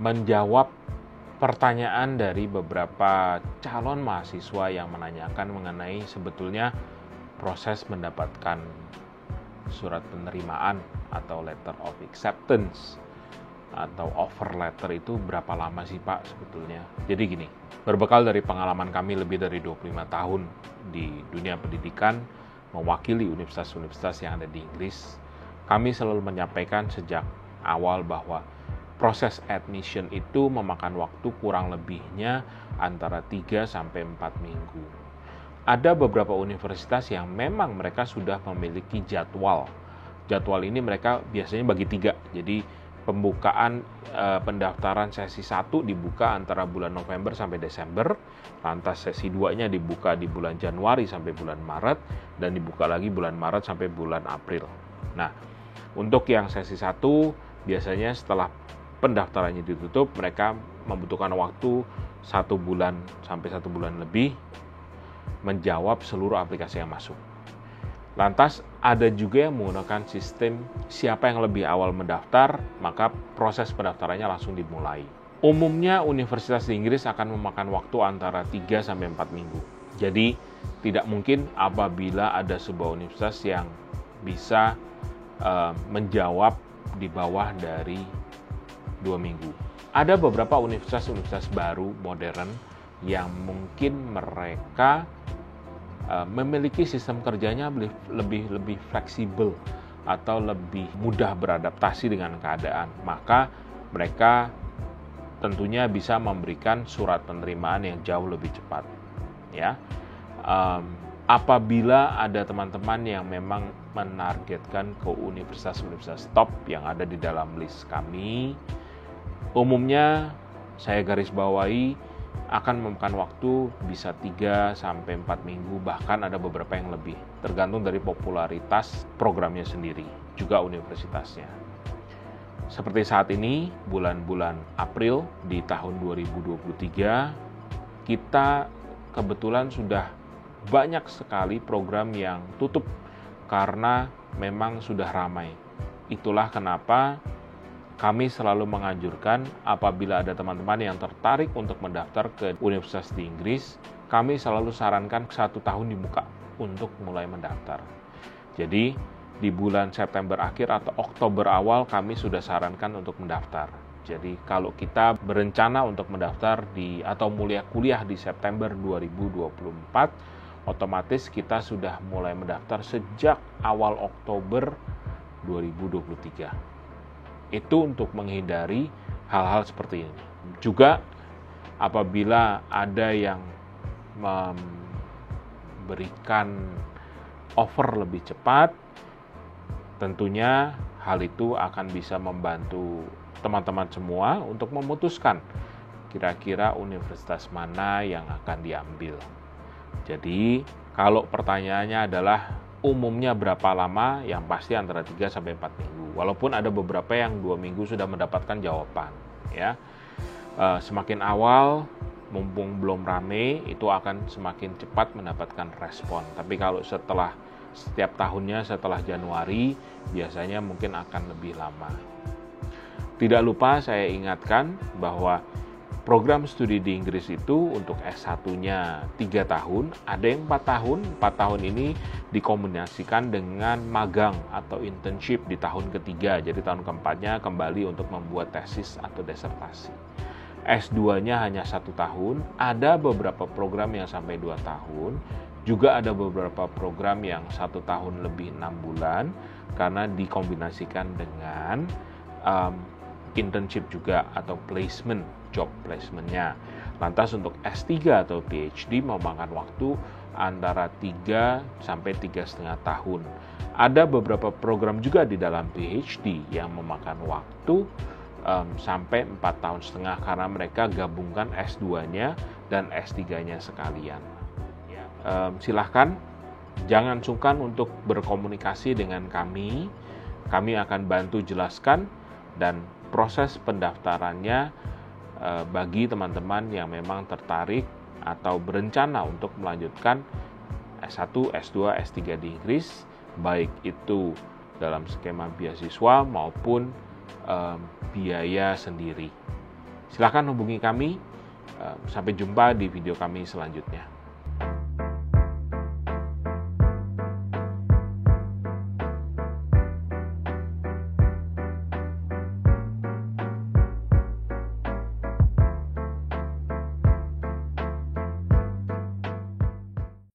menjawab pertanyaan dari beberapa calon mahasiswa yang menanyakan mengenai sebetulnya proses mendapatkan surat penerimaan atau letter of acceptance atau offer letter itu berapa lama sih Pak sebetulnya. Jadi gini, berbekal dari pengalaman kami lebih dari 25 tahun di dunia pendidikan, mewakili universitas-universitas yang ada di Inggris, kami selalu menyampaikan sejak awal bahwa proses admission itu memakan waktu kurang lebihnya antara 3 sampai 4 minggu. Ada beberapa universitas yang memang mereka sudah memiliki jadwal. Jadwal ini mereka biasanya bagi 3. Jadi pembukaan pendaftaran sesi 1 dibuka antara bulan November sampai Desember, lantas sesi 2-nya dibuka di bulan Januari sampai bulan Maret, dan dibuka lagi bulan Maret sampai bulan April. Nah, untuk yang sesi 1 biasanya setelah pendaftarannya ditutup, mereka membutuhkan waktu 1 bulan sampai 1 bulan lebih menjawab seluruh aplikasi yang masuk. Lantas ada juga yang menggunakan sistem siapa yang lebih awal mendaftar, maka proses pendaftarannya langsung dimulai. Umumnya universitas di Inggris akan memakan waktu antara 3 sampai 4 minggu. Jadi tidak mungkin apabila ada sebuah universitas yang bisa menjawab di bawah dari 2 minggu. Ada beberapa universitas baru modern yang mungkin mereka memiliki sistem kerjanya lebih fleksibel atau lebih mudah beradaptasi dengan keadaan. Maka mereka tentunya bisa memberikan surat penerimaan yang jauh lebih cepat. Ya, apabila ada teman-teman yang memang menargetkan ke universitas-universitas top yang ada di dalam list kami, umumnya saya garis bawahi akan memakan waktu bisa 3 sampai 4 minggu, bahkan ada beberapa yang lebih, tergantung dari popularitas programnya sendiri, juga universitasnya. Seperti saat ini, bulan-bulan April di tahun 2023, kita kebetulan sudah banyak sekali program yang tutup karena memang sudah ramai. Itulah kenapa kami selalu menganjurkan apabila ada teman-teman yang tertarik untuk mendaftar ke universitas di Inggris, kami selalu sarankan 1 tahun dibuka untuk mulai mendaftar. Jadi di bulan September akhir atau Oktober awal kami sudah sarankan untuk mendaftar. Jadi kalau kita berencana untuk mendaftar atau mulai kuliah di September 2024, otomatis kita sudah mulai mendaftar sejak awal Oktober 2023. Itu untuk menghindari hal-hal seperti ini. Juga apabila ada yang memberikan offer lebih cepat, tentunya hal itu akan bisa membantu teman-teman semua untuk memutuskan kira-kira universitas mana yang akan diambil. Jadi, kalau pertanyaannya adalah umumnya berapa lama, yang pasti antara 3 sampai 4 minggu. Walaupun ada beberapa yang 2 minggu sudah mendapatkan jawaban, ya. Semakin awal, mumpung belum rame, itu akan semakin cepat mendapatkan respon. Tapi kalau setiap tahunnya setelah Januari, biasanya mungkin akan lebih lama. Tidak lupa saya ingatkan bahwa program studi di Inggris itu untuk S1-nya 3 tahun, ada yang 4 tahun. 4 tahun ini dikombinasikan dengan magang atau internship di tahun ketiga. Jadi tahun keempatnya kembali untuk membuat tesis atau disertasi. S2-nya hanya 1 tahun, ada beberapa program yang sampai 2 tahun, juga ada beberapa program yang 1 tahun lebih 6 bulan, karena dikombinasikan dengan internship juga atau placement, job placement-nya. Lantas untuk S3 atau PhD memakan waktu antara 3 sampai 3,5 tahun. Ada beberapa program juga di dalam PhD yang memakan waktu sampai 4,5 tahun karena mereka gabungkan S2-nya dan S3-nya sekalian. Silahkan, jangan sungkan untuk berkomunikasi dengan kami. Kami akan bantu jelaskan dan proses pendaftarannya bagi teman-teman yang memang tertarik atau berencana untuk melanjutkan S1, S2, S3 di Inggris, baik itu dalam skema beasiswa maupun biaya sendiri. Silahkan hubungi kami. Sampai jumpa di video kami selanjutnya.